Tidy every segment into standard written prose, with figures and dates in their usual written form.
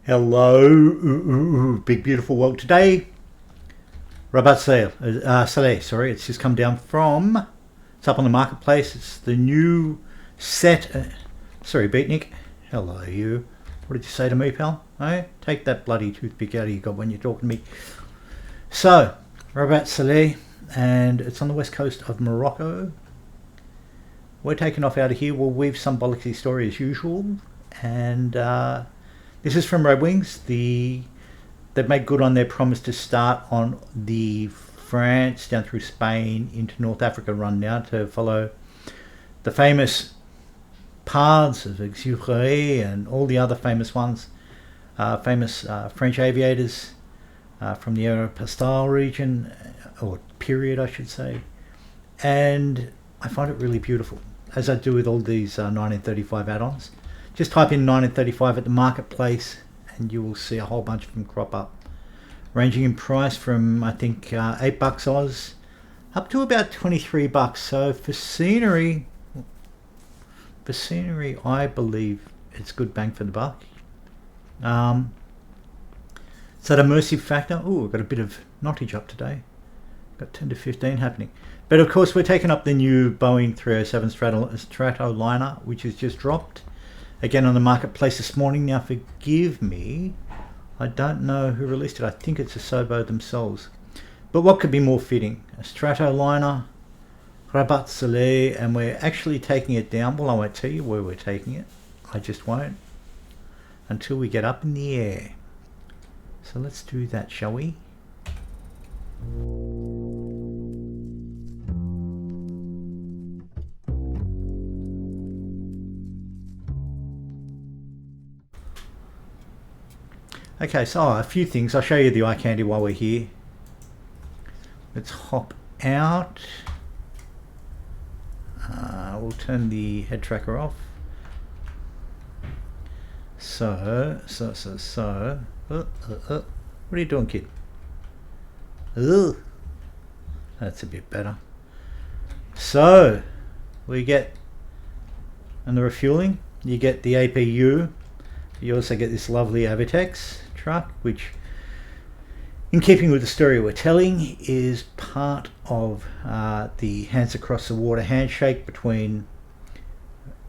Hello, big beautiful world. Today, Rabat Saleh, sorry, it's just come down from, it's up on the marketplace. It's the new set. Sorry, Beatnik. Hello, you. What did you say to me, pal? Hey, take that bloody toothpick out of your gob when you're talking to me. So, Rabat Saleh, and it's on the west coast of Morocco. We're taking off out of here. We'll weave some bollocksy story as usual, and this is from Red Wings. They've made good on their promise to start on the France down through Spain into North Africa run now to follow the famous paths of Exupéry and all the other famous ones, famous French aviators from the Aéropostale region, or period I should say. And I find it really beautiful, as I do with all these 1935 add-ons. Just type in 1935 at the marketplace and you will see a whole bunch of them crop up, ranging in price from I think $8 Oz up to about $23. So for scenery I believe it's good bang for the buck. So the immersive factor, oh, we've got a bit of nottage up today, got 10 to 15 happening. But of course we're taking up the new Boeing 307 Stratoliner, which has just dropped again on the marketplace this morning. Now forgive me, I don't know who released it. I think it's Asobo themselves. But what could be more fitting? A Stratoliner, Rabat Saleh, and we're actually taking it down. Well, I won't tell you where we're taking it. I just won't until we get up in the air. So let's do that, shall we? Okay, so a few things. I'll show you the eye candy while we're here. Let's hop out. We'll turn the head tracker off. So. What are you doing, kid? That's a bit better. So, we get, and the refueling, you get the APU. You also get this lovely Avitex truck, which, in keeping with the story we're telling, is part of the Hands Across the Water handshake between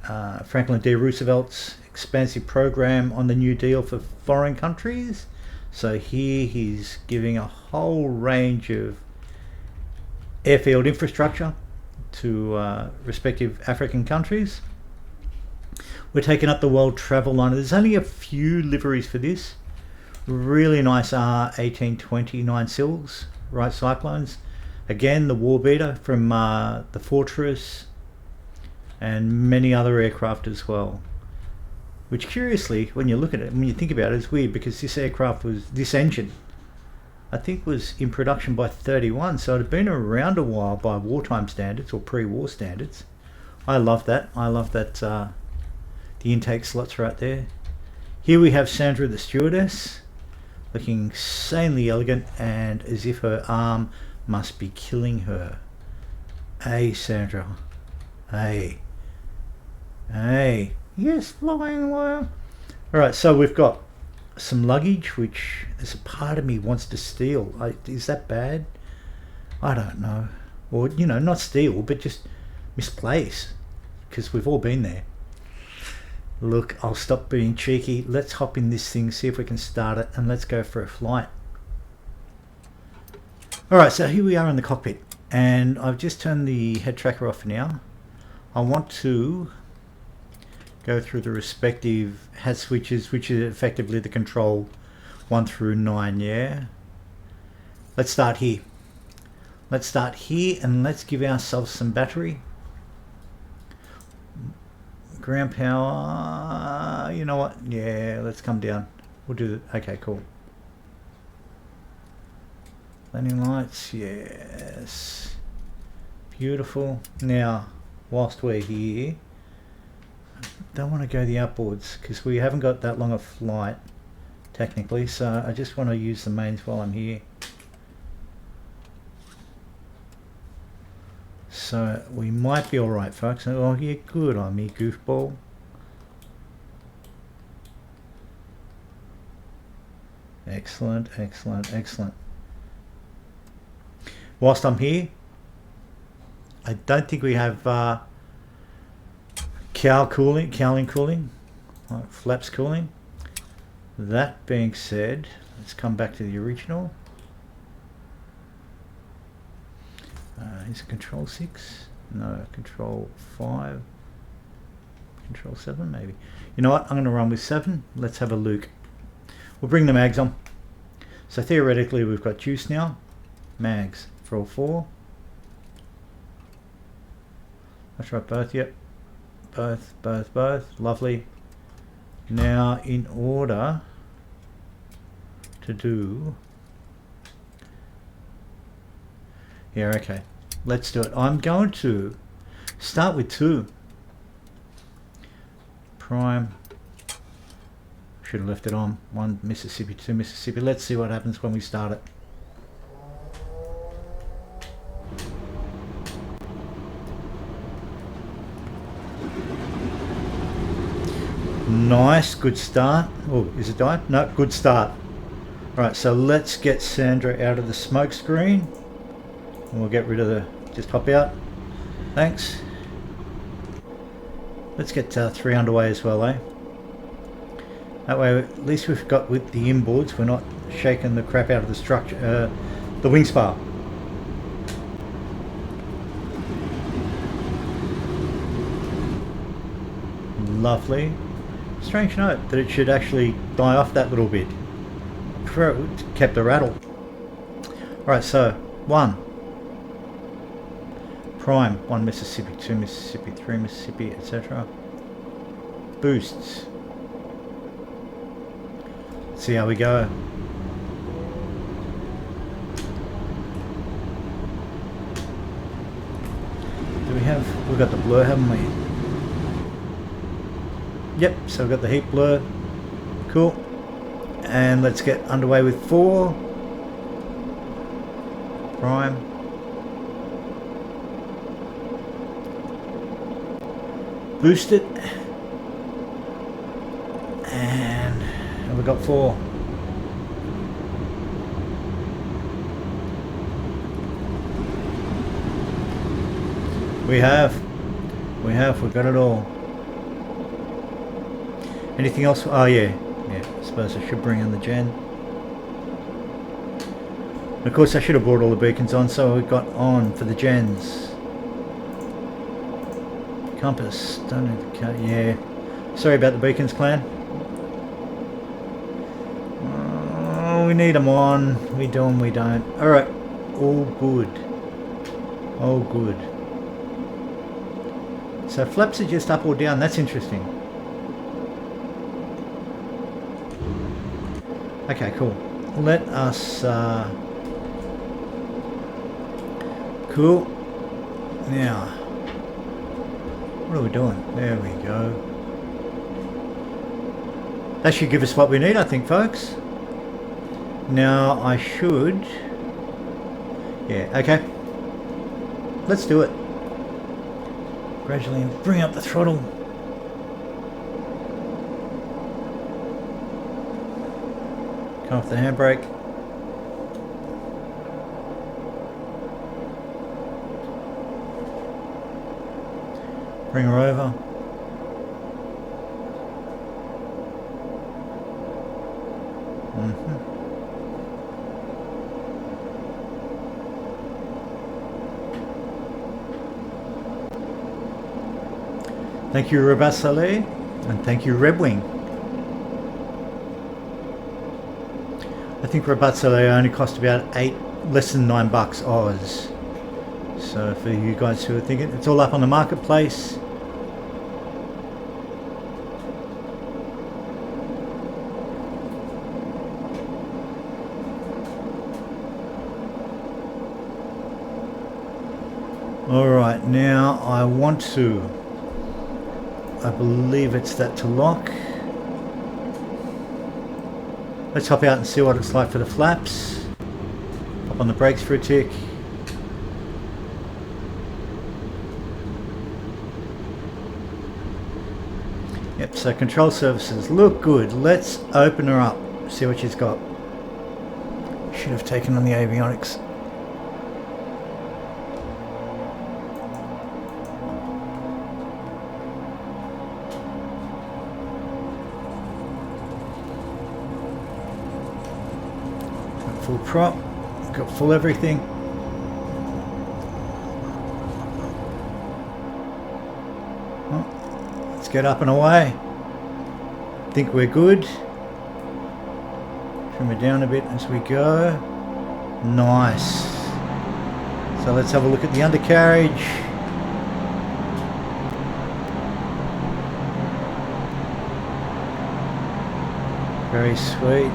Franklin D. Roosevelt's expansive program on the New Deal for foreign countries. So here he's giving a whole range of airfield infrastructure to respective African countries. We're taking up the World Stratoliner. There's only a few liveries for this. Really nice R1820 9 sills, right cyclones. Again, the Warbeater from the Fortress and many other aircraft as well. Which curiously, when you look at it, when you think about it, it's weird because this engine, I think was in production by 31, so it had been around a while by wartime standards or pre-war standards. I love that. The intake slots right there. Here we have Sandra the stewardess, looking insanely elegant and as if her arm must be killing her. Hey Sandra, hey, yes, flying well. Alright, so we've got some luggage which there's a part of me wants to steal. Is that bad? I don't know. Or, not steal, but just misplace, because we've all been there. Look, I'll stop being cheeky. Let's hop in this thing, see if we can start it, and let's go for a flight. Alright, so here we are in the cockpit, and I've just turned the head tracker off now. I want to go through the respective hat switches, which is effectively the control 1 through 9, yeah? Let's start here. And let's give ourselves some battery. Ground power, you know what? Yeah, let's come down. We'll do that. Okay, cool. Landing lights, yes. Beautiful. Now, whilst we're here, I don't want to go the outboards because we haven't got that long a flight, technically, so I just want to use the mains while I'm here. So we might be alright, folks. Oh, yeah, good on me, goofball. Excellent, excellent, excellent. Whilst I'm here, I don't think we have cowling cooling, like flaps cooling. That being said, let's come back to the original. Is it control 6? No, control 5. Control 7 maybe. You know what, I'm going to run with 7. Let's have a look. We'll bring the mags on. So theoretically we've got juice now. Mags for all 4. That's right, both, yep. Both. Lovely. Now in order to do... Yeah, okay. Let's do it. I'm going to start with 2. Prime. Should have left it on. 1 Mississippi, 2 Mississippi. Let's see what happens when we start it. Nice, good start. Oh, is it died? No, good start. Right, so let's get Sandra out of the smoke screen. And we'll get rid of the... Just hop out. Thanks. Let's get 3 underway as well, eh? That way, at least we've got with the inboards, we're not shaking the crap out of the structure, the wing spar. Lovely. Strange note that it should actually die off that little bit. I prefer it kept a rattle. Alright, so 1 prime, 1 Mississippi, 2 Mississippi, 3 Mississippi, etc. Boosts. Let's see how we go. Do we have... We've got the blur, haven't we? Yep, so we've got the heat blur. Cool. And let's get underway with 4. Prime. Boost it. And we've got 4. We've got it all. Anything else? Oh yeah, I suppose I should bring in the gen. And of course I should have brought all the beacons on, so we got on for the gens. Compass, don't need the cut, yeah. Sorry about the beacons, clan. Oh, we need them on. We do them, we don't. Alright, all good. All good. So flaps are just up or down, that's interesting. Okay, cool. Let us... Cool. Now, what are we doing? There we go. That should give us what we need, I think, folks. Now, I should... Yeah, okay. Let's do it. Gradually bring up the throttle. Come off the handbrake. Bring her over. Thank you, Rabat, and thank you, Red Wing. I think Rabat only cost about less than $9 Oz. So for you guys who are thinking, it's all up on the marketplace. Alright, now I want to, I believe it's that to lock. Let's hop out and see what it's like for the flaps. Hop on the brakes for a tick. Yep, so control surfaces look good. Let's open her up, see what she's got. Should have taken on the avionics. Got full prop, got full everything. Well, let's get up and away. Think we're good. Trim it down a bit as we go. Nice. So let's have a look at the undercarriage. Very sweet.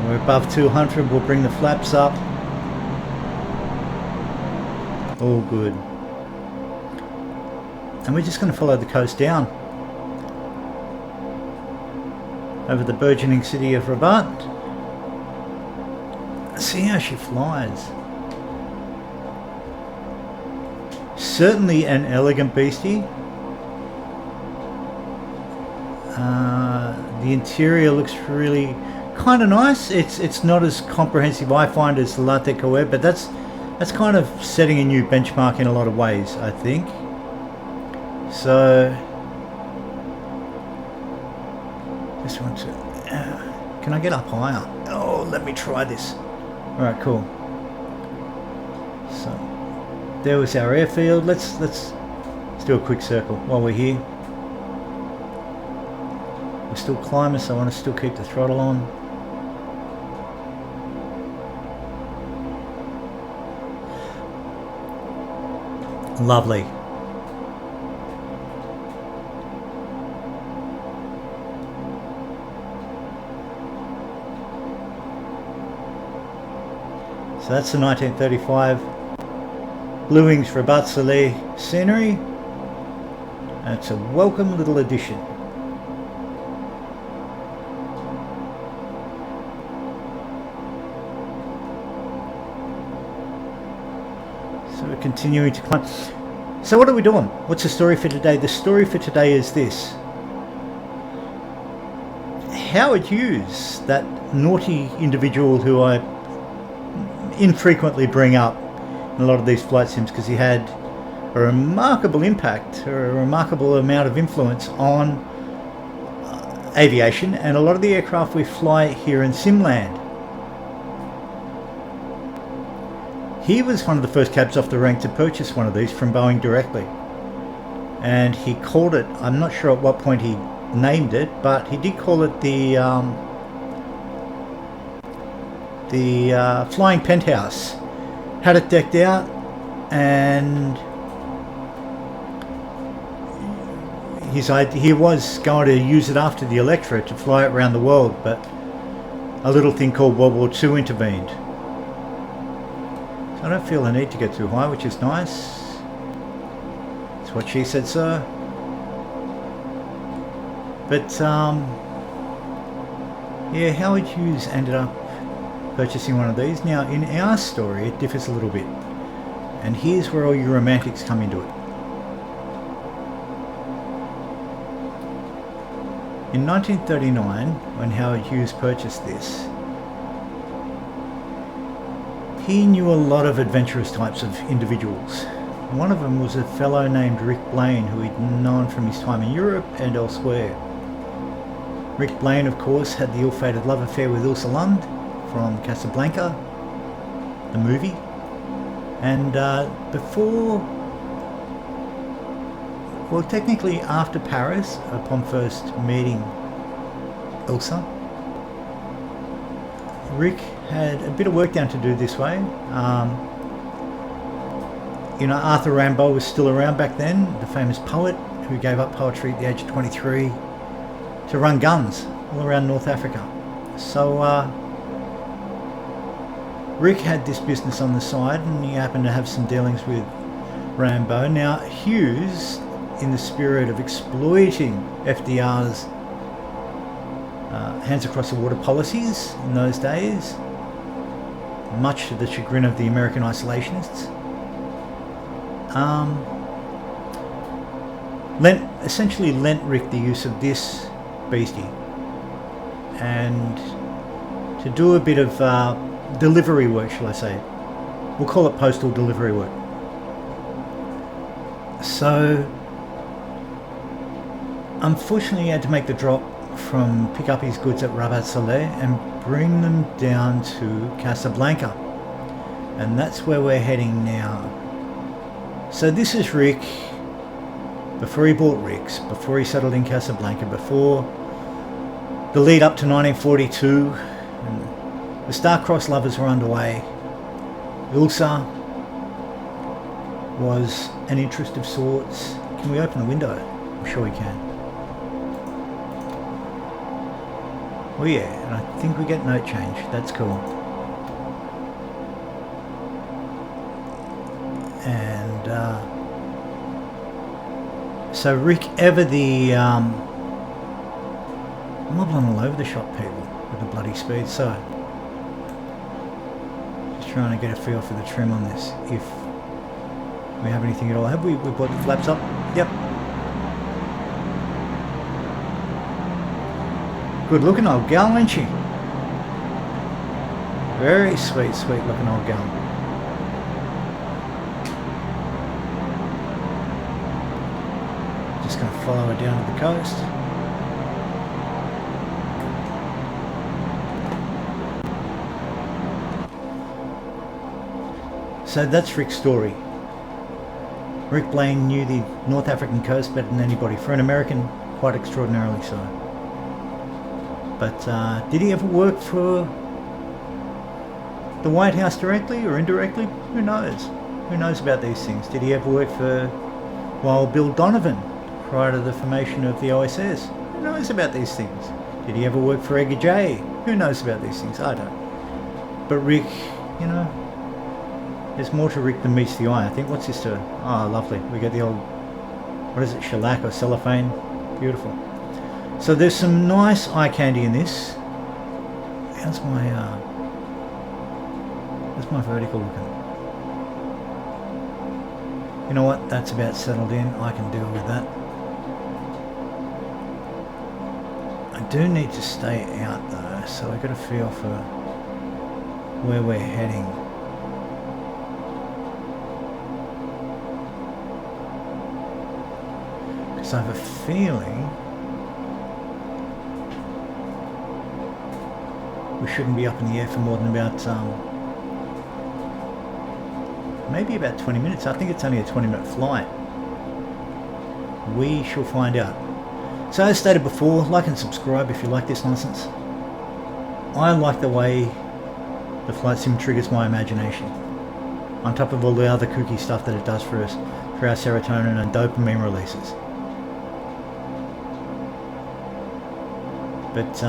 We're above 200, we'll bring the flaps up. All good. And we're just going to follow the coast down over the burgeoning city of Rabat. See how she flies. Certainly an elegant beastie. The interior looks really kind of nice. It's not as comprehensive, I find, as the La Takeoff, but that's kind of setting a new benchmark in a lot of ways, I think. So just want to can I get up higher? Oh, let me try this. Alright, cool. So there was our airfield. Let's do a quick circle while we're here. We're still climbing, so I want to still keep the throttle on. Lovely. So that's the 1935 Blue Wings Rabat Saleh scenery. It's a welcome little addition. So we're continuing to climb. So what are we doing? What's the story for today? The story for today is this. Howard Hughes, that naughty individual who I infrequently bring up in a lot of these flight sims because he had a remarkable impact or a remarkable amount of influence on aviation and a lot of the aircraft we fly here in Simland. He was one of the first cabs off the rank to purchase one of these from Boeing directly, and he called it, I'm not sure at what point he named it, but he did call it the Flying Penthouse. Had it decked out, and he was going to use it after the Electra to fly it around the world, but a little thing called World War II intervened. So I don't feel the need to get too high, which is nice. That's what she said, sir. But yeah, Howard Hughes ended up purchasing one of these. Now in our story it differs a little bit, and here's where all your romantics come into it. In 1939, when Howard Hughes purchased this, he knew a lot of adventurous types of individuals. One of them was a fellow named Rick Blaine, who he'd known from his time in Europe and elsewhere. Rick Blaine, of course, had the ill-fated love affair with Ilse Lund from Casablanca, the movie. And technically after Paris, upon first meeting Ilse, Rick had a bit of work down to do this way. Arthur Rimbaud was still around back then, the famous poet who gave up poetry at the age of 23 to run guns all around North Africa. So Rick had this business on the side, and he happened to have some dealings with Rimbaud. Now Hughes, in the spirit of exploiting FDR's hands across the water policies in those days, much to the chagrin of the American isolationists, essentially lent Rick the use of this beastie. and to do a bit of delivery work, shall I say. We'll call it postal delivery work. So unfortunately he had to make the drop from pick up his goods at Rabat and bring them down to Casablanca, and that's where we're heading now. So this is Rick before he bought Rick's, before he settled in Casablanca, before the lead up to 1942, and the star-crossed lovers were underway. Ilsa was an interest of sorts. Can we open the window? I'm sure we can. Oh yeah, and I think we get note change. That's cool. And so Rick ever the I'm wobbling all over the shop, people, with the bloody speed. So just trying to get a feel for the trim on this, if we have anything at all. Have we brought the flaps up? Yep. Good looking old gal, ain't she? Very sweet, sweet looking old gal. Just going to follow her down to the coast. So that's Rick's story. Rick Blaine knew the North African coast better than anybody. For an American, quite extraordinarily so. But did he ever work for the White House directly or indirectly? Who knows? Who knows about these things? Did he ever work for Wild Bill Donovan prior to the formation of the OSS? Who knows about these things? Did he ever work for Edgar J? Who knows about these things? I don't. But Rick, you know, there's more to Rick than meets the eye. I think, what's this to? Oh, lovely. We get the old, what is it, shellac or cellophane? Beautiful. So there's some nice eye candy in this. How's my vertical looking? You know what? That's about settled in. I can deal with that. I do need to stay out though, so I got a feel for where we're heading. Because I have a feeling we shouldn't be up in the air for more than about maybe about 20 minutes. I think it's only a 20-minute flight. We shall find out. So as stated before, like and subscribe if you like this nonsense. I like the way the flight sim triggers my imagination, on top of all the other kooky stuff that it does for us, for our serotonin and dopamine releases. But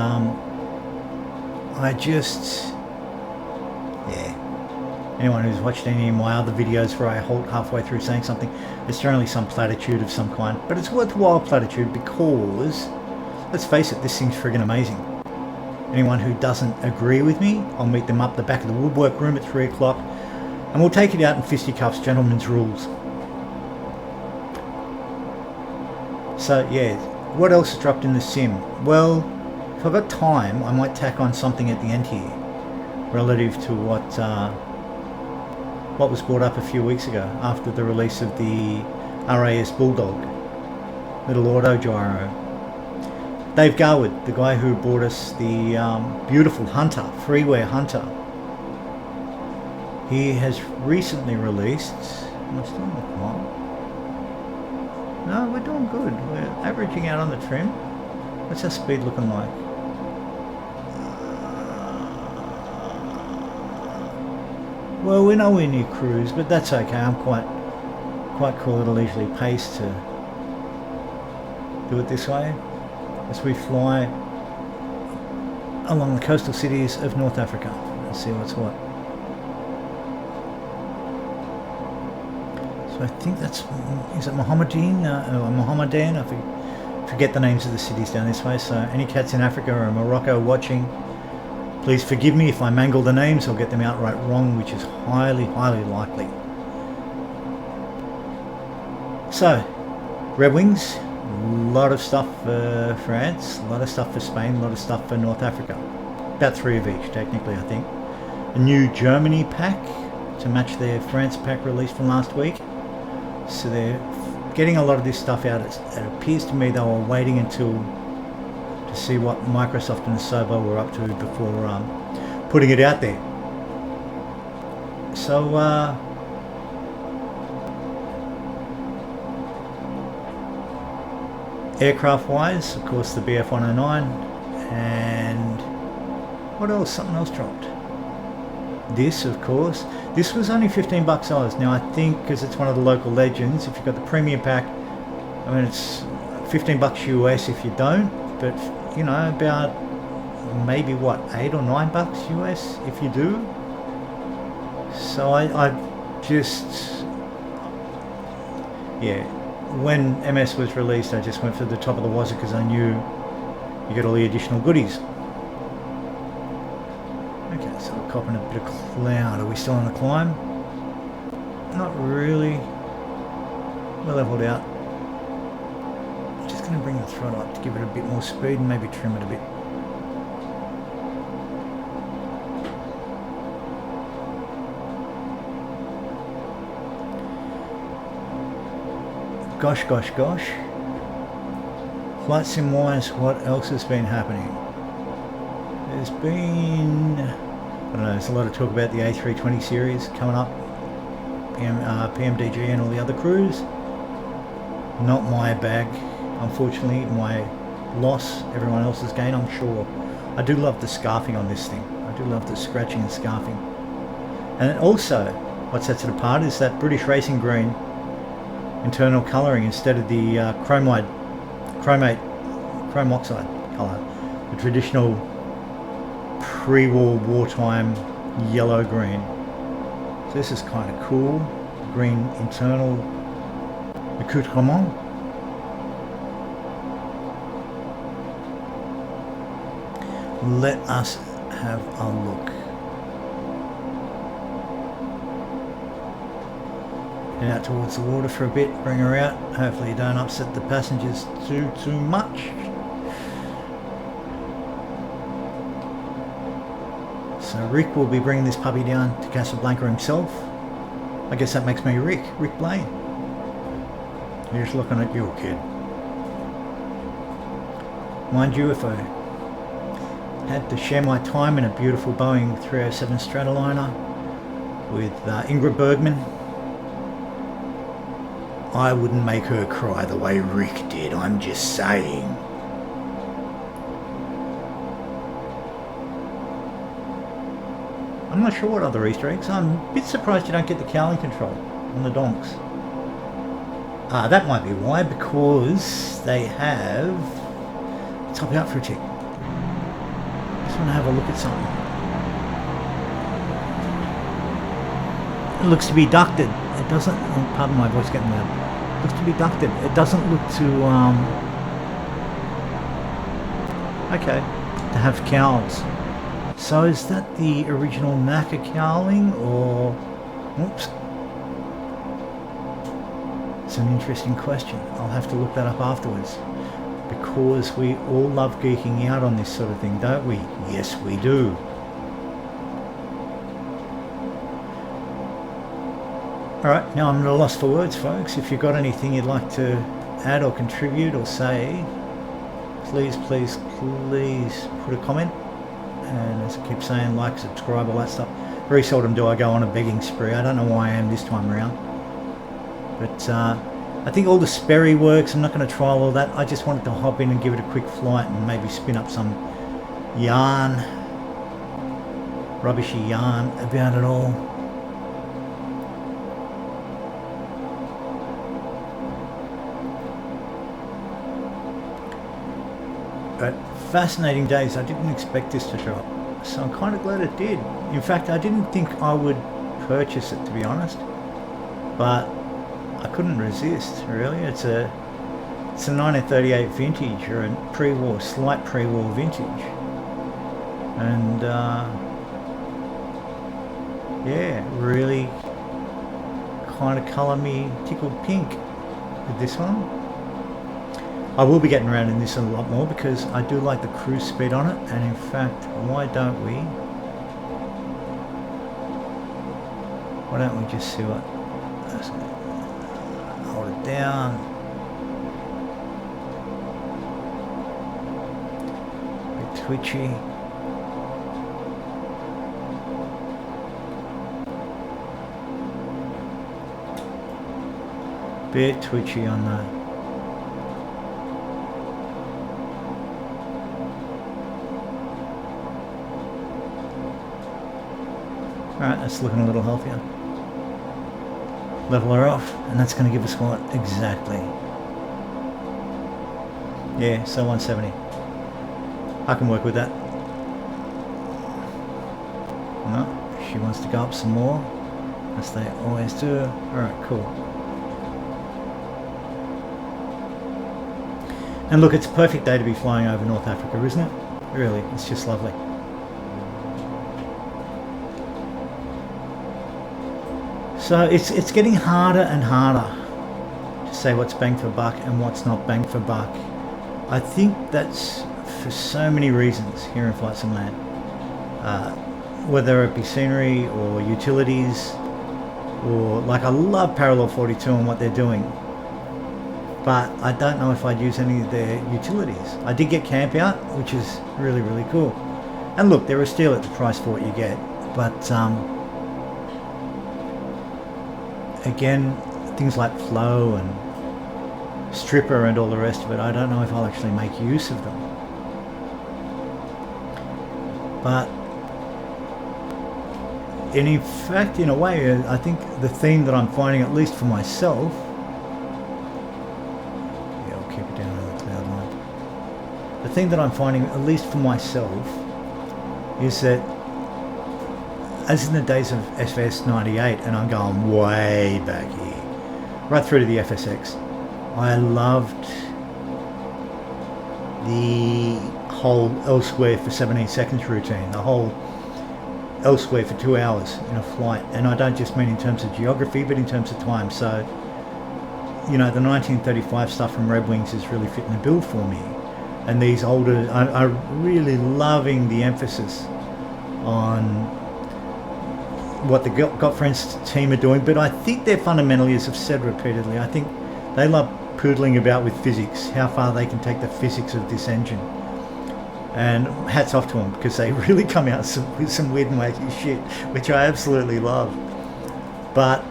I just, yeah. Anyone who's watched any of my other videos where I halt halfway through saying something, it's generally some platitude of some kind. But it's worthwhile platitude because, let's face it, this thing's friggin' amazing. Anyone who doesn't agree with me, I'll meet them up the back of the woodwork room at 3 o'clock and we'll take it out in fisticuffs, gentlemen's rules. So yeah, what else is dropped in the sim? Well, if I've got time, I might tack on something at the end here relative to what was brought up a few weeks ago after the release of the RAS Bulldog, little autogyro. Dave Garwood, the guy who brought us the beautiful Hunter, freeware Hunter, he has recently released, am I still on the climb? No, we're doing good. We're averaging out on the trim. What's our speed looking like? Well, we're nowhere near cruise, but that's okay. I'm quite cool at a leisurely pace to do it this way as we fly along the coastal cities of North Africa. Let's see what's what. So I think that's, is it Mohammedan? I forget the names of the cities down this way. So any cats in Africa or Morocco watching, please forgive me if I mangle the names or get them outright wrong, which is highly, highly likely. So, Red Wings, lot of stuff for France, a lot of stuff for Spain, a lot of stuff for North Africa. About 3 of each, technically, I think. A new Germany pack to match their France pack release from last week. So they're getting a lot of this stuff out. It appears to me they were waiting until to see what Microsoft and Asobo were up to before putting it out there. So aircraft wise, of course, the BF-109, and what else? Something else dropped. This, of course, this was only $15 Oz. Now I think because it's one of the local legends, if you've got the premium pack, I mean it's $15 US if you don't, but you know, about maybe what, $8 or $9 US if you do. So I just, yeah, when MS was released I just went for the top of the wazoo because I knew you get all the additional goodies. Okay, so we're copping a bit of cloud. Are we still on the climb? Not really. We're leveled out. I'm just going to bring the throttle up to give it a bit more speed and maybe trim it a bit. Gosh. Flight sim wise, what else has been happening? There's been, I don't know, there's a lot of talk about the A320 series coming up, PMDG and all the other crews. Not my bag, unfortunately, my loss, everyone else's gain, I'm sure. I do love the scarfing on this thing. I do love the scratching and scarfing. And also, what sets it apart is that British Racing Green internal colouring instead of the chrome oxide colour, the traditional pre-war wartime yellow green. So this is kind of cool. Green internal accoutrement. Let us have a look. Head out towards the water for a bit, bring her out. Hopefully you don't upset the passengers too much. So Rick will be bringing this puppy down to Casablanca himself. I guess that makes me Rick Blaine. He's looking at you, kid. Mind you, if I had to share my time in a beautiful Boeing 307 Stratoliner with Ingrid Bergman, I wouldn't make her cry the way Rick did, I'm just saying. I'm not sure what other Easter eggs. I'm a bit surprised you don't get the cowling control on the donks. That might be why, because they have... Let's hop out for a check. Just want to have a look at something. It looks to be ducted. It doesn't... Oh, pardon my voice getting loud. It looks to be ducted. It doesn't look to... Okay. To have cowls. So is that the original Macca cowling, or... Oops. It's an interesting question. I'll have to look that up afterwards. Because we all love geeking out on this sort of thing, don't we? Yes, we do. Alright, now I'm at a loss for words, folks. If you've got anything you'd like to add or contribute or say, please put a comment. And as I keep saying, like, subscribe, all that stuff. Very seldom do I go on a begging spree. I don't know why I am this time around. But I think all the Sperry works. I'm not going to try all that. I just wanted to hop in and give it a quick flight and maybe spin up some yarn, rubbishy yarn about it all. But fascinating days. I didn't expect this to drop, so I'm kind of glad it did. In fact, I didn't think I would purchase it, to be honest, but I couldn't resist, really. It's a 1938 vintage, or a pre-war, slight pre-war vintage, and yeah, really kind of colour me tickled pink with this one. I will be getting around in this a lot more because I do like the cruise speed on it, and in fact, why don't we just see what, hold it down, a bit twitchy. Bit twitchy on that. Alright, that's looking a little healthier. Level her off, and that's going to give us what exactly? Yeah, so 170. I can work with that. No, she wants to go up some more, as they always do. Alright, cool. And look, it's a perfect day to be flying over North Africa, isn't it? Really, it's just lovely. So it's getting harder and harder to say what's bang for buck and what's not bang for buck. I think that's for so many reasons here in Flight Sim Land. Whether it be scenery or utilities, or like I love Parallel 42 and what they're doing, but I don't know if I'd use any of their utilities. I did get Camp Out, which is really, really cool. And look, they're a steal at the price for what you get, but again, things like Flow and Stripper and all the rest of it, I don't know if I'll actually make use of them. But in fact, in a way, I think the theme that I'm finding, at least for myself, yeah, I'll keep it down on the cloud line. The thing that I'm finding, at least for myself, is that as in the days of FS98, and I'm going way back here, right through to the FSX, I loved the whole elsewhere for 17 seconds routine, the whole elsewhere for 2 hours in a flight. And I don't just mean in terms of geography, but in terms of time. So, you know, the 1935 stuff from Red Wings is really fitting the bill for me. And these older, I'm really loving the emphasis on what the Got Friends team are doing, but I think they're fundamentally, as I've said repeatedly, I think they love poodling about with physics, how far they can take the physics of this engine. And hats off to them, because they really come out with some weird and wacky shit, which I absolutely love. But,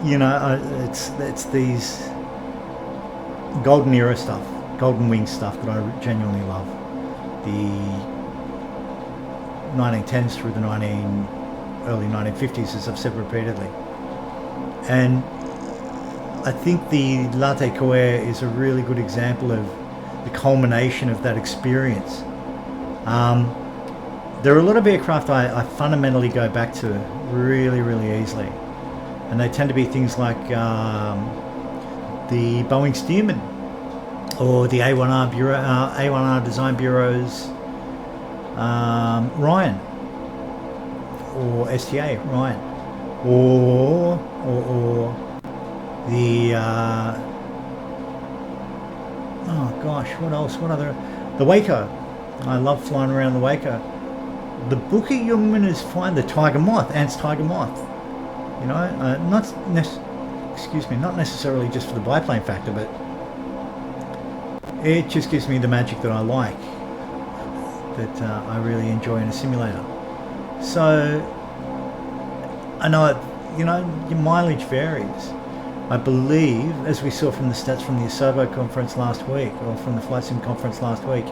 you know, it's these golden era stuff, golden wing stuff that I genuinely love. The 1910s through the early 1950s, as I've said repeatedly. And I think the Latte Coeur is a really good example of the culmination of that experience. There are a lot of aircraft I fundamentally go back to really, really easily. And they tend to be things like the Boeing Stearman, or the A1R Bureau, A1R Design Bureau's Ryan, or STA Ryan, or the oh gosh, what else? What other? The Waco. I love flying around the Waco. The Booker Youngman is fine. The Tiger Moth, Ant's Tiger Moth. You know, not necessarily just for the biplane factor, but it just gives me the magic that I like, that I really enjoy in a simulator. So I know, you know, your mileage varies. I believe, as we saw from the stats from the Asobo conference last week, or from the Flight Sim conference last week,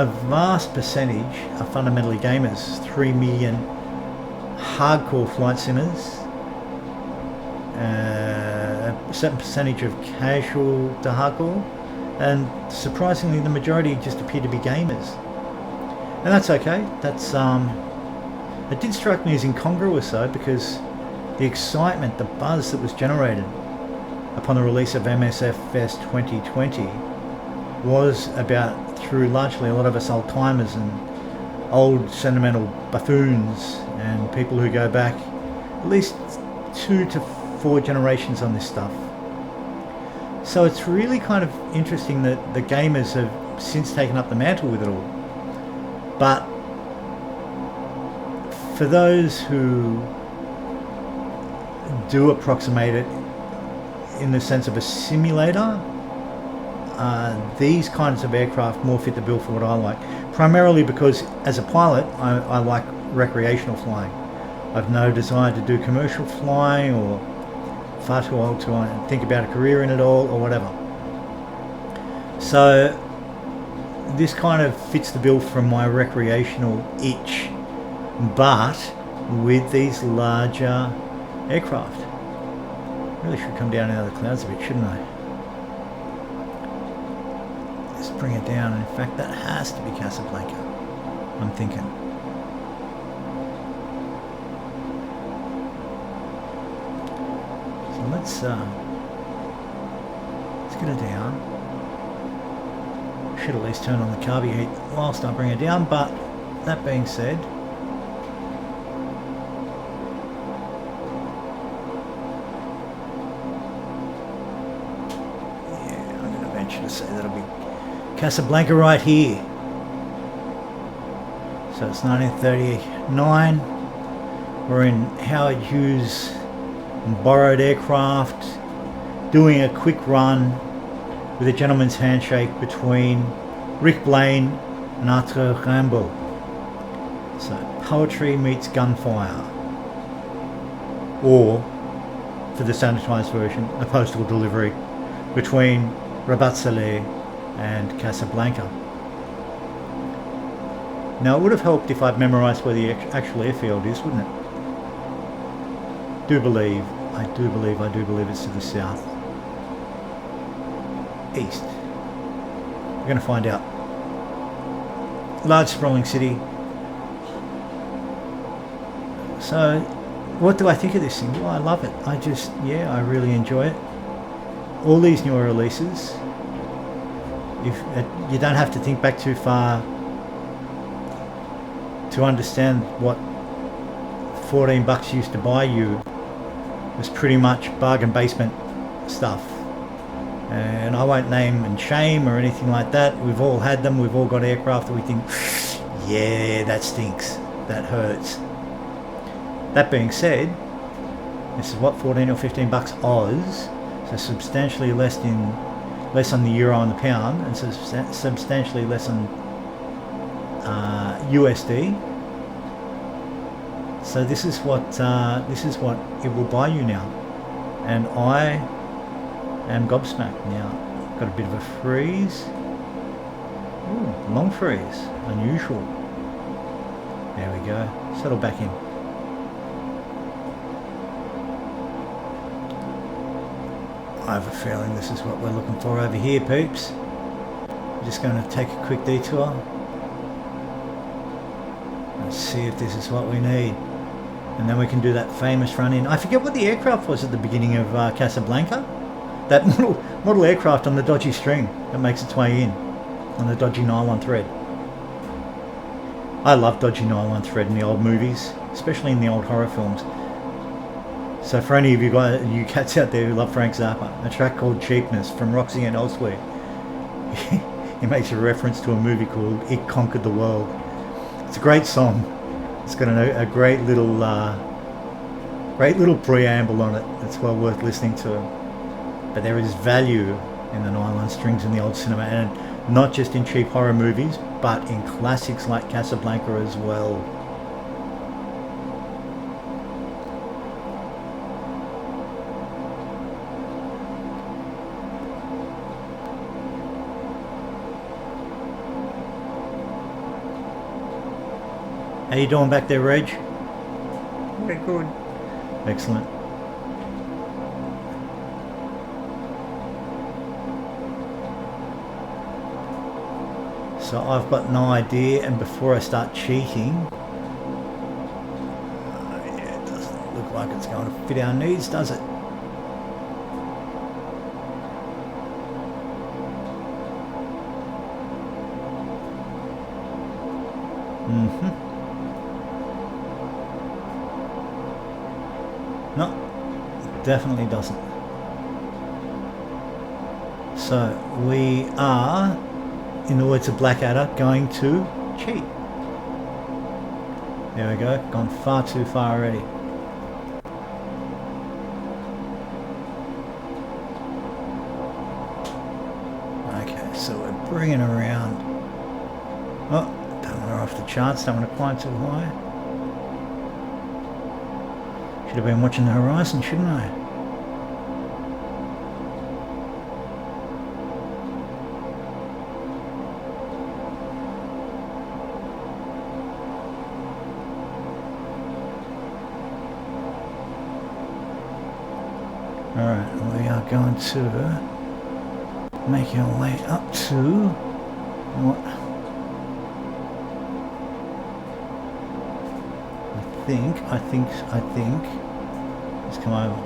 a vast percentage are fundamentally gamers. 3 million hardcore flight simmers, a certain percentage of casual to hardcore, and surprisingly the majority just appear to be gamers. And that's okay. That's it did strike me as incongruous though, because the excitement, the buzz that was generated upon the release of MSFS2020 was about, through largely a lot of us old timers and old sentimental buffoons and people who go back at least 2 to 4 generations on this stuff. So it's really kind of interesting that the gamers have since taken up the mantle with it all. But for those who do approximate it in the sense of a simulator, these kinds of aircraft more fit the bill for what I like. Primarily because as a pilot, I like recreational flying. I've no desire to do commercial flying, or far too old to think about a career in it all, or whatever. So this kind of fits the bill from my recreational itch, but with these larger aircraft. Really should come down out of the clouds a bit, shouldn't I? Let's bring it down. In fact, that has to be Casablanca, I'm thinking. So let's get it down. Should at least turn on the carby heat whilst I bring it down, but that being said, to say that'll be Casablanca right here. So it's 1939. We're in Howard Hughes borrowed aircraft, doing a quick run with a gentleman's handshake between Rick Blaine and autogyro. So poetry meets gunfire, or for the sanitised version, a postal delivery between Rabat and Casablanca. Now it would have helped if I'd memorised where the actual airfield is, wouldn't it? I do believe it's to the south. East. We're going to find out. Large sprawling city. So what do I think of this thing? Well, I love it. I really enjoy it. All these newer releases, if you don't have to think back too far to understand what $14 used to buy you, was pretty much bargain basement stuff. And I won't name and shame or anything like that. We've all had them. We've all got aircraft that we think, yeah, that stinks, that hurts. That being said, this is what, 14 or 15 bucks Oz. So substantially less on the euro and the pound, and substantially less on USD. So this is what it will buy you now, and I am gobsmacked now. Got a bit of a freeze. Ooh, long freeze, unusual. There we go. Settle back in. I have a feeling this is what we're looking for over here, peeps. I'm just going to take a quick detour. Let's see if this is what we need. And then we can do that famous run in. I forget what the aircraft was at the beginning of Casablanca. That model aircraft on the dodgy string that makes its way in on the dodgy nylon thread. I love dodgy nylon thread in the old movies, especially in the old horror films. So for any of you guys, you cats out there who love Frank Zappa, a track called Cheapness from Roxy and Elsewhere, he makes a reference to a movie called It Conquered the World. It's a great song. It's got a great little preamble on it. It's well worth listening to. But there is value in the nylon strings in the old cinema, and not just in cheap horror movies, but in classics like Casablanca as well. How you doing back there, Reg? Very good. Excellent. So I've got no idea, and before I start cheating, yeah, it doesn't look like it's going to fit our needs, does it? No, it definitely doesn't. So we are, in the words of Blackadder, going to cheat. There we go, gone far too far already. Okay, so we're bringing around. Oh, don't want her off the charts, don't want to climb too high. Should have been watching the horizon, shouldn't I? Alright, we are going to make our way up to what I think let's come over.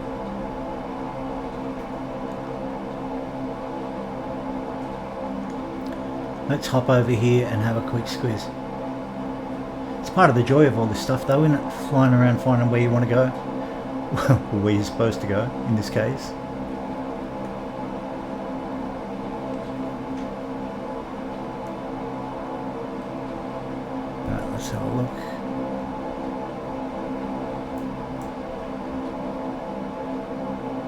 Let's hop over here and have a quick squeeze. It's part of the joy of all this stuff though, isn't it? Flying around finding where you want to go. Where you're supposed to go in this case. Alright, let's have a look.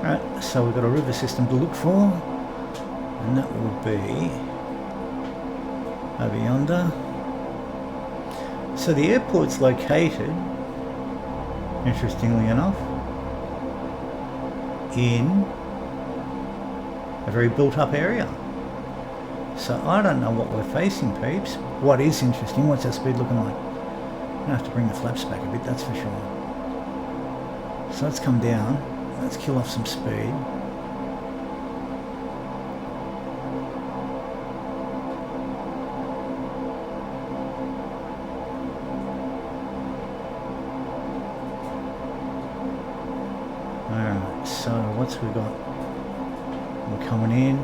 Alright, so we've got a river system to look for, and that will be over yonder. So the airport's located, interestingly enough, in a very built up area. So I don't know what we're facing, peeps. What is interesting, what's our speed looking like? I'm gonna have to bring the flaps back a bit, that's for sure. So let's come down, let's kill off some speed. So what's we got? We're coming in.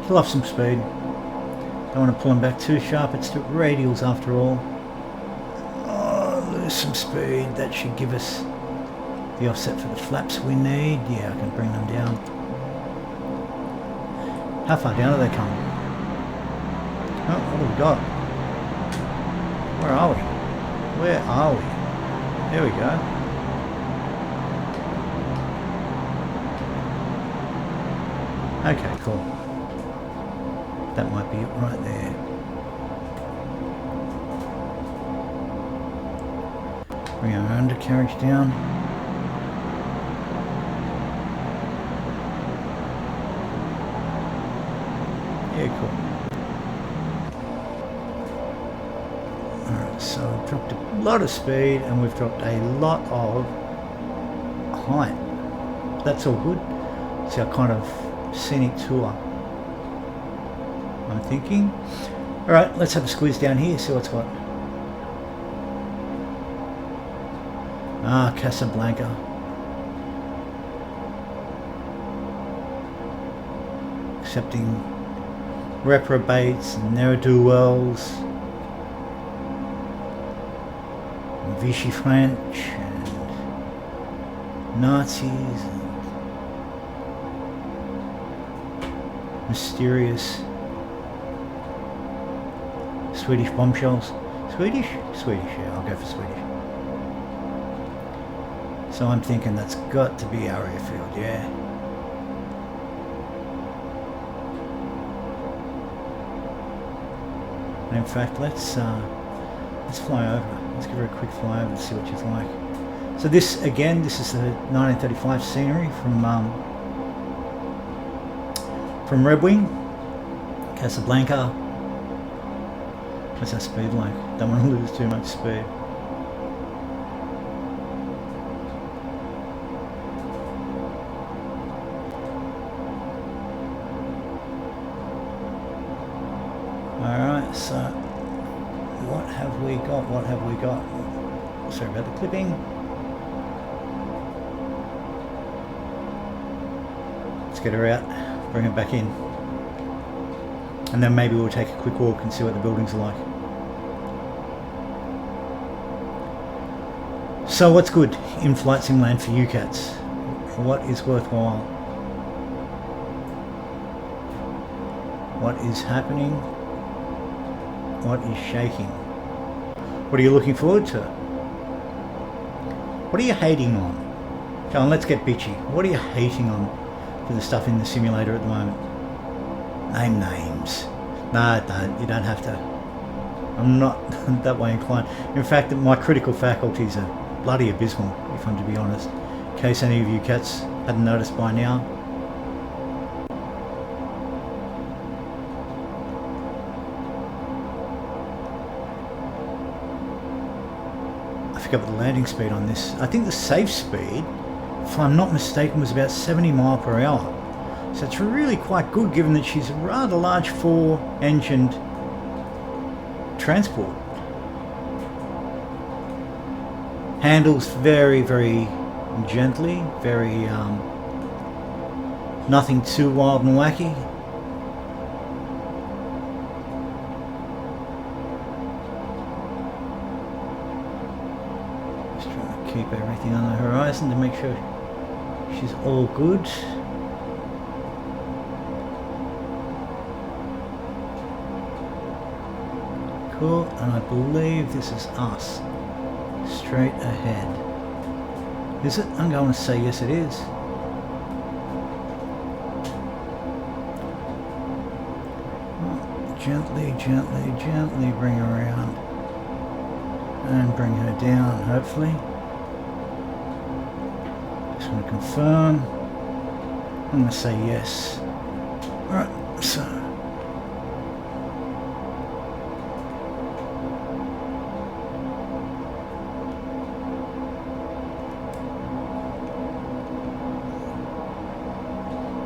Kill off some speed. Don't want to pull them back too sharp. It's the radials after all. Oh, lose some speed. That should give us the offset for the flaps we need. Yeah, I can bring them down. How far down do they come? Oh, what do we got? Where are we? Where are we? There we go. Okay, cool. That might be it right there. Bring our undercarriage down. Yeah, cool. Alright, so we've dropped a lot of speed and we've dropped a lot of height. That's all good. It's our kind of scenic tour, I'm thinking. Alright, let's have a squeeze down here, see what's what. Ah, Casablanca. Accepting reprobates and ne'er-do-wells, Vichy French and Nazis and mysterious Swedish bombshells. Swedish? Swedish, yeah, I'll go for Swedish. So I'm thinking that's got to be our airfield, yeah. And in fact, let's fly over. Let's give her a quick fly over and see what she's like. So this, again, this is the 1935 scenery from Red Wing, Casablanca. What's our speed like? Don't want to lose too much speed. Alright, so what have we got? What have we got? Sorry about the clipping. Let's get her out, bring her back in. And then maybe we'll take a quick walk and see what the buildings are like. So what's good in Flight Sim Land for you cats? What is worthwhile? What is happening? What is shaking? What are you looking forward to? What are you hating on? Come on, let's get bitchy. What are you hating on for the stuff in the simulator at the moment? Name names. No, you don't have to. I'm not that way inclined. In fact, my critical faculties are bloody abysmal, if I'm to be honest. In case any of you cats hadn't noticed by now. I forgot what the landing speed on this. I think the safe speed, if I'm not mistaken, was about 70 mile per hour. So it's really quite good given that she's a rather large 4-engined transport. Handles very, very gently, very nothing too wild and wacky. Just trying to keep everything on the horizon to make sure she's all good. Cool, and I believe this is us. Straight ahead. Is it? I'm going to say yes it is. Gently, gently, gently bring her around. And bring her down, hopefully. Just want to confirm. I'm going to say yes. Alright, so.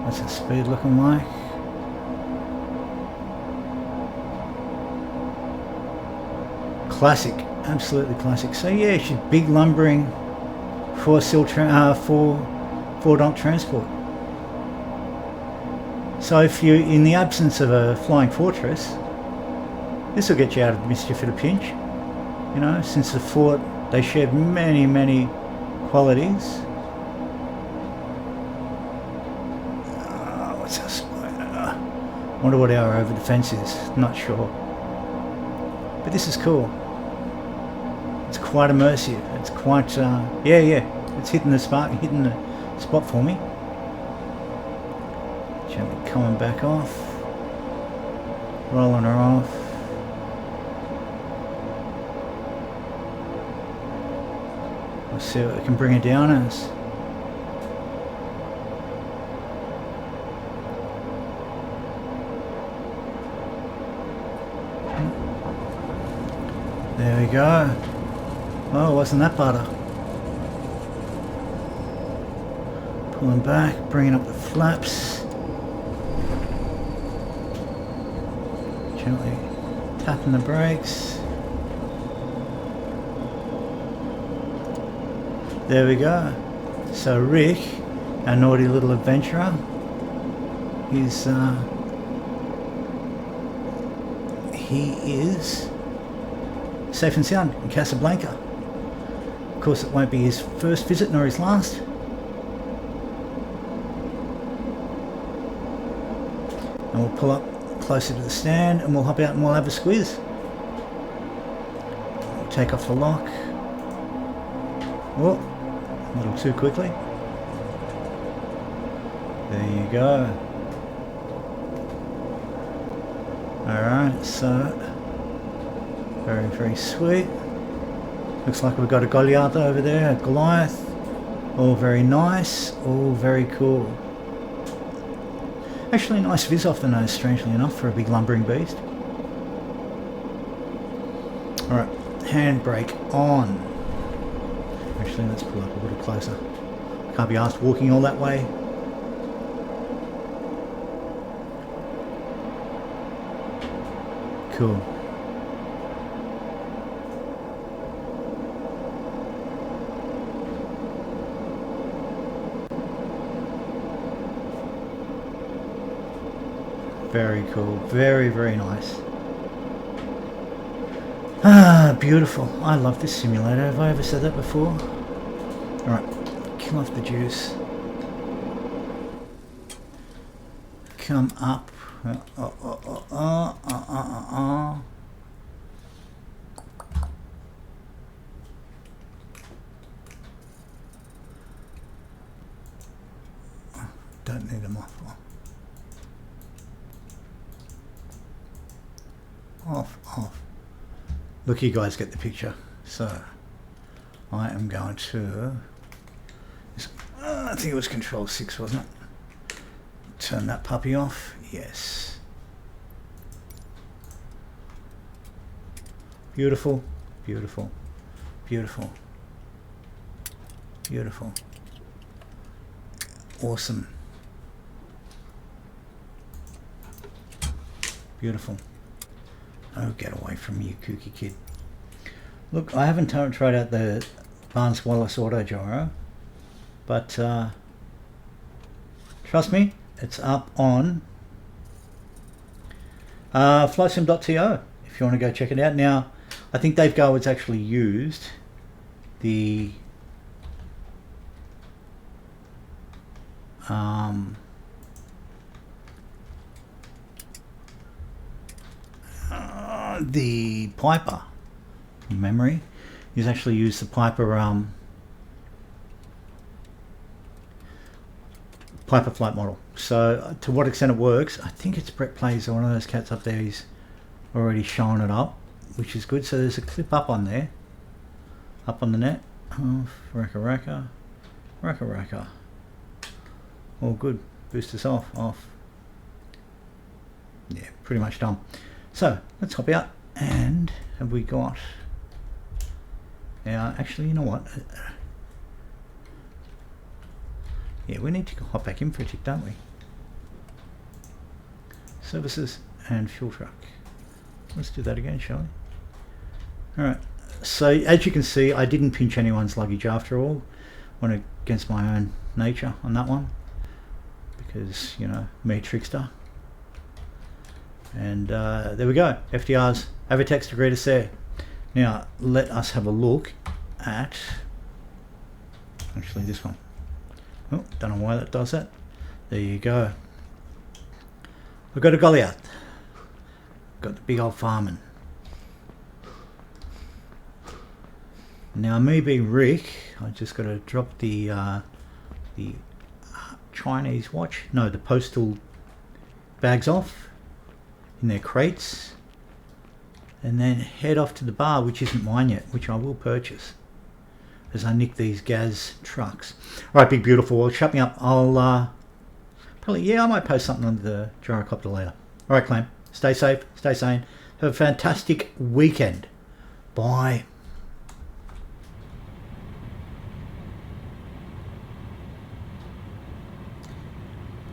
What's the speed looking like? Classic, absolutely classic. So yeah, she's big lumbering four-donk transport. So if you, in the absence of a flying fortress, this will get you out of mischief at a pinch. You know, since the fort, they shared many, many qualities. Wonder what our over defense is. Not sure. But this is cool. It's quite immersive. It's quite yeah. It's hitting the spot for me. Gently coming back off. Rolling her off. Let's see what we can bring her down as. There we go. Oh, wasn't that butter? Pulling back, bringing up the flaps. Gently tapping the brakes. There we go. So Rick, our naughty little adventurer, he is safe and sound in Casablanca. Of course, it won't be his first visit nor his last. And we'll pull up closer to the stand and we'll hop out and we'll have a squeeze. We'll take off the lock. Oh, a little too quickly. There you go. Alright, so very, very sweet. Looks like we've got a Goliath over there, a Goliath. All very nice, all very cool. Actually, a nice viz off the nose, strangely enough, for a big lumbering beast. Alright, handbrake on. Actually, let's pull up a little closer. Can't be asked walking all that way. Cool. Very cool. Very, very nice. Ah, beautiful. I love this simulator. Have I ever said that before? Alright, kill off the juice. come up. Don't need them off. Off. Look, you guys get the picture. So I am going to, I think it was Control 6, wasn't it? Turn that puppy off. Yes. Beautiful, beautiful, beautiful, beautiful. Awesome. Beautiful. Oh, get away from you, kooky kid. Look, I haven't tried out the advanced Wallace autogyro, but trust me, it's up on flightsim.to if you want to go check it out. Now, I think Dave Garwood's actually used the Piper from memory. He's actually used the Piper flight model. So to what extent it works, I think it's Brett Plays, or one of those cats up there. He's already shown it up, which is good. So there's a clip up on there, up on the net. Raka. All good. Boosters off. Yeah, pretty much done. So let's hop out, and have we got? Yeah, actually, you know what? Yeah, we need to hop back in for a tick, don't we? Services and fuel truck. Let's do that again, shall we? Alright, so as you can see, I didn't pinch anyone's luggage after all. Went against my own nature on that one, because, you know, me trickster. And there we go, FDR's Avitex degree to there. Now let us have a look at actually this one. Oh, don't know why that does that. There you go. We've got a Goliath. Got the big old farming. Now me being Rick, I just got to drop the Chinese watch, no, the postal bags off in their crates, and then head off to the bar, which isn't mine yet, which I will purchase as I nick these Gaz trucks. Alright, big beautiful, well, shut me up. I'll probably, yeah, I might post something on the gyrocopter later. Alright, Clem, stay safe, stay sane, have a fantastic weekend. Bye.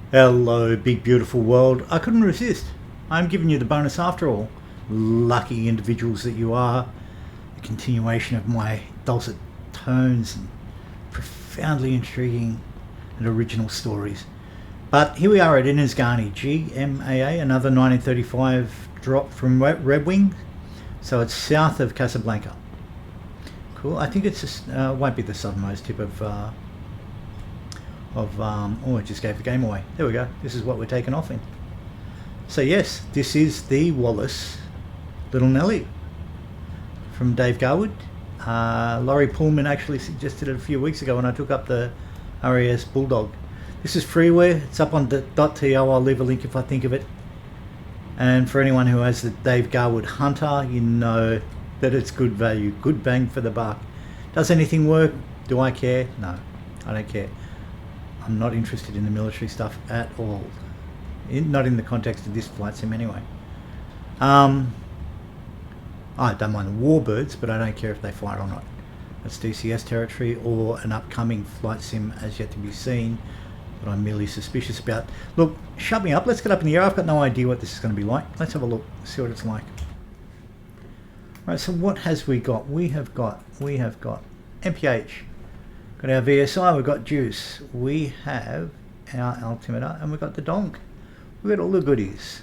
Hello, big beautiful world. I couldn't resist. I'm giving you the bonus after all. Lucky individuals that you are. A continuation of my dulcet tones and profoundly intriguing and original stories. But here we are at Innisgarni, GMAA, another 1935 drop from Red Wing. So it's south of Casablanca. Cool. I think it's just, won't be the southernmost tip of oh, I just gave the game away. There we go. This is what we're taking off in. So yes, this is the Wallace Little Nelly from Dave Garwood. Laurie Pullman actually suggested it a few weeks ago when I took up the RAS Bulldog. This is freeware. It's up on the .to. I'll leave a link if I think of it. And for anyone who has the Dave Garwood Hunter, you know that it's good value, good bang for the buck. Does anything work? Do I care? No, I don't care. I'm not interested in the military stuff at all. Not in the context of this flight sim anyway. I don't mind the Warbirds, but I don't care if they fly or not. That's DCS territory or an upcoming flight sim as yet to be seen that I'm merely suspicious about. Look, shut me up. Let's get up in the air. I've got no idea what this is going to be like. Let's have a look, see what it's like. Right, so what has we got? We have got MPH. Got our VSI, we've got Juice. We have our altimeter, and we've got the donk. We've got all the goodies.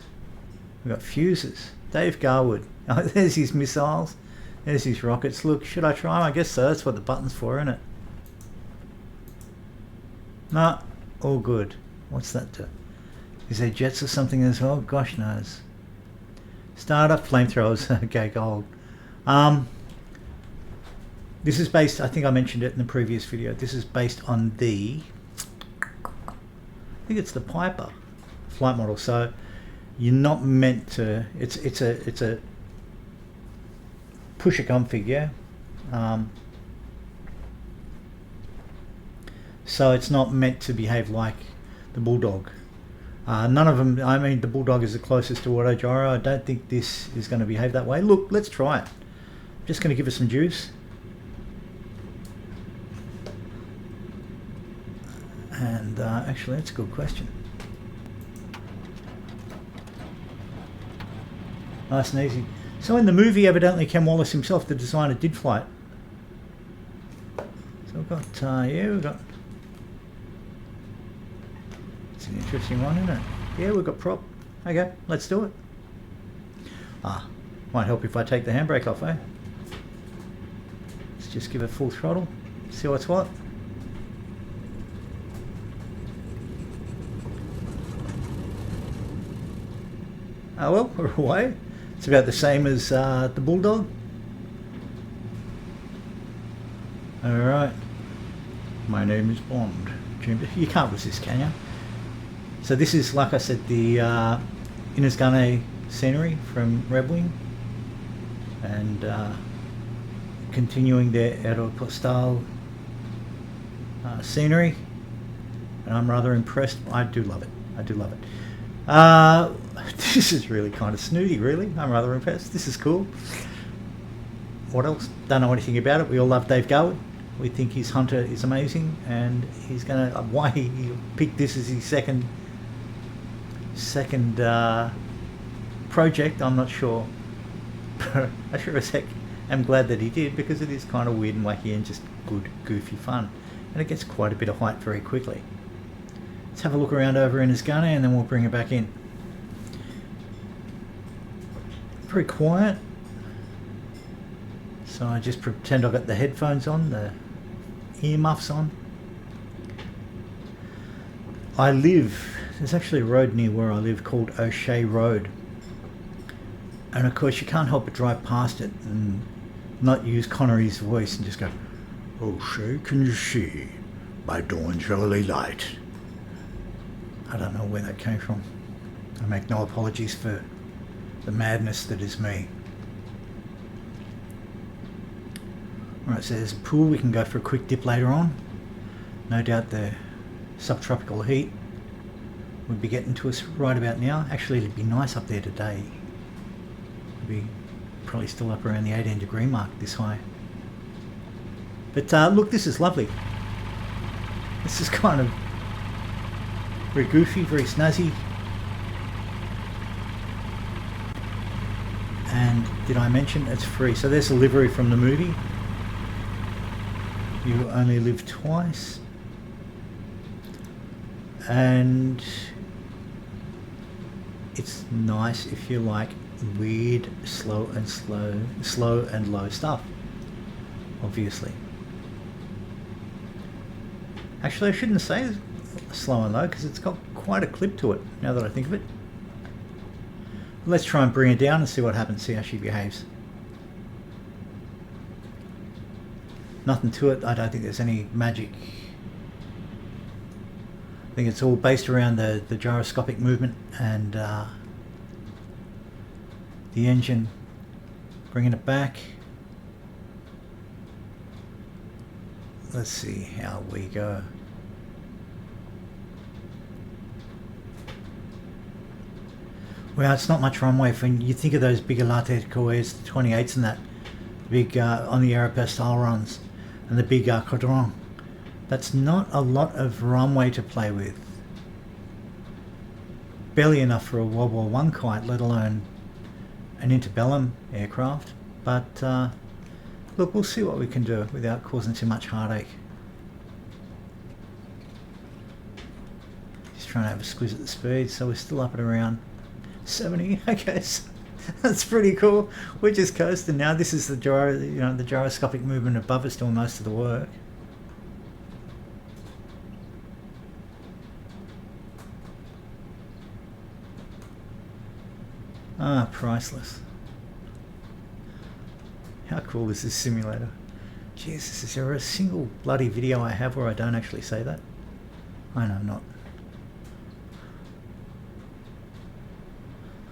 We've got fuses. Dave Garwood. Oh, there's his missiles. There's his rockets. Look, should I try them? I guess so. That's what the button's for, isn't it? No, all good. What's that do? Is there jets or something as well? Gosh knows. Starter, flamethrowers, okay, gold. This is based, I think I mentioned it in the previous video, this is based on the, I think it's the Piper flight model. So you're not meant to, it's a pusher config, yeah. So it's not meant to behave like the Bulldog. None of them, I mean the Bulldog is the closest to autogyro. I don't think this is going to behave that way. Look, let's try it. I'm just going to give it some juice. And actually that's a good question. Nice and easy. So in the movie, evidently Ken Wallace himself, the designer, did fly it. So we've got, yeah, we've got, it's an interesting one, isn't it? Yeah, we've got prop. Okay, let's do it. Might help if I take the handbrake off, eh? Let's just give it full throttle, see what's what. Oh well, we're away. It's about the same as the Bulldog. Alright. My name is Bond. You can't resist, can you? So this is, like I said, the Innisgunne scenery from Red Wing. And continuing their Aeropostale scenery. And I'm rather impressed. I do love it. I do love it. This is really kind of snooty, really. I'm rather impressed. This is cool. What else? Don't know anything about it. We all love Dave Garwood. We think his Hunter is amazing, and he's gonna. Why he picked this as his second project, I'm not sure. But I sure as heck am glad that he did, because it is kind of weird and wacky and just good, goofy fun, and it gets quite a bit of height very quickly. Let's have a look around over in Innisgunne and then we'll bring it back in. Very quiet. So I just pretend I've got the headphones on, the earmuffs on. There's actually a road near where I live called O'Shea Road. And of course you can't help but drive past it and not use Connery's voice and just go, "O'Shea, can you see by dawn's early light?" I don't know where that came from. I make no apologies for the madness that is me. Alright, so there's a pool. We can go for a quick dip later on. No doubt the subtropical heat would be getting to us right about now. Actually, it'd be nice up there today. It'd be probably still up around the 18 degree mark this high. But look, this is lovely. This is kind of very goofy, very snazzy. And did I mention it's free? So there's a livery from the movie. You only live twice. And it's nice if you like weird, slow and low stuff, obviously. Actually, I shouldn't say slow and low, because it's got quite a clip to it, now that I think of it. Let's try and bring her down and see what happens, see how she behaves. Nothing to it. I don't think there's any magic. I think it's all based around the gyroscopic movement and the engine bringing it back. Let's see how we go. Well, it's not much runway. When you think of those bigger latte coeurs, the 28s and that, big on the Aeropostale runs, and the big Caudron, that's not a lot of runway to play with. Barely enough for a World War I kite, let alone an interbellum aircraft. But look, we'll see what we can do without causing too much heartache. Just trying to have a squeeze at the speed, so we're still up at around 70. Okay, so that's pretty cool. We're just coasting now. This is the the gyroscopic movement above us doing most of the work. Ah, priceless. How cool is this simulator? Jesus, is there a single bloody video I have where I don't actually say that? I know not.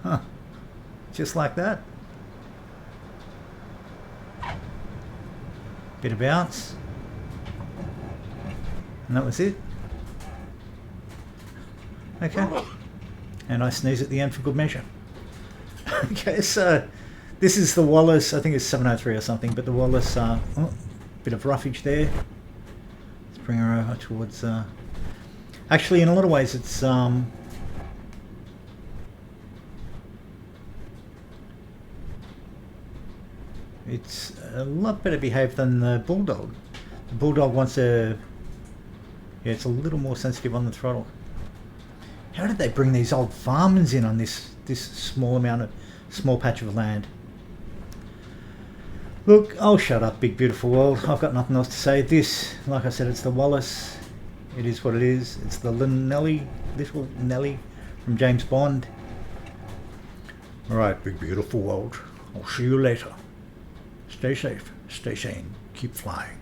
Huh. Just like that. Bit of bounce. And that was it. Okay. And I sneeze at the end for good measure. Okay, so this is the Wallace. I think it's 703 or something, but the Wallace, bit of roughage there. Let's bring her over towards, actually in a lot of ways it's a lot better behaved than the Bulldog. The Bulldog wants to, yeah, it's a little more sensitive on the throttle. How did they bring these old farmers in on this small patch of land? Look, I'll shut up, big beautiful world. I've got nothing else to say. This, like I said, it's the Wallace. It is what it is. It's the little Nelly from James Bond. Alright, big beautiful world. I'll see you later. Stay safe, stay sane, keep flying.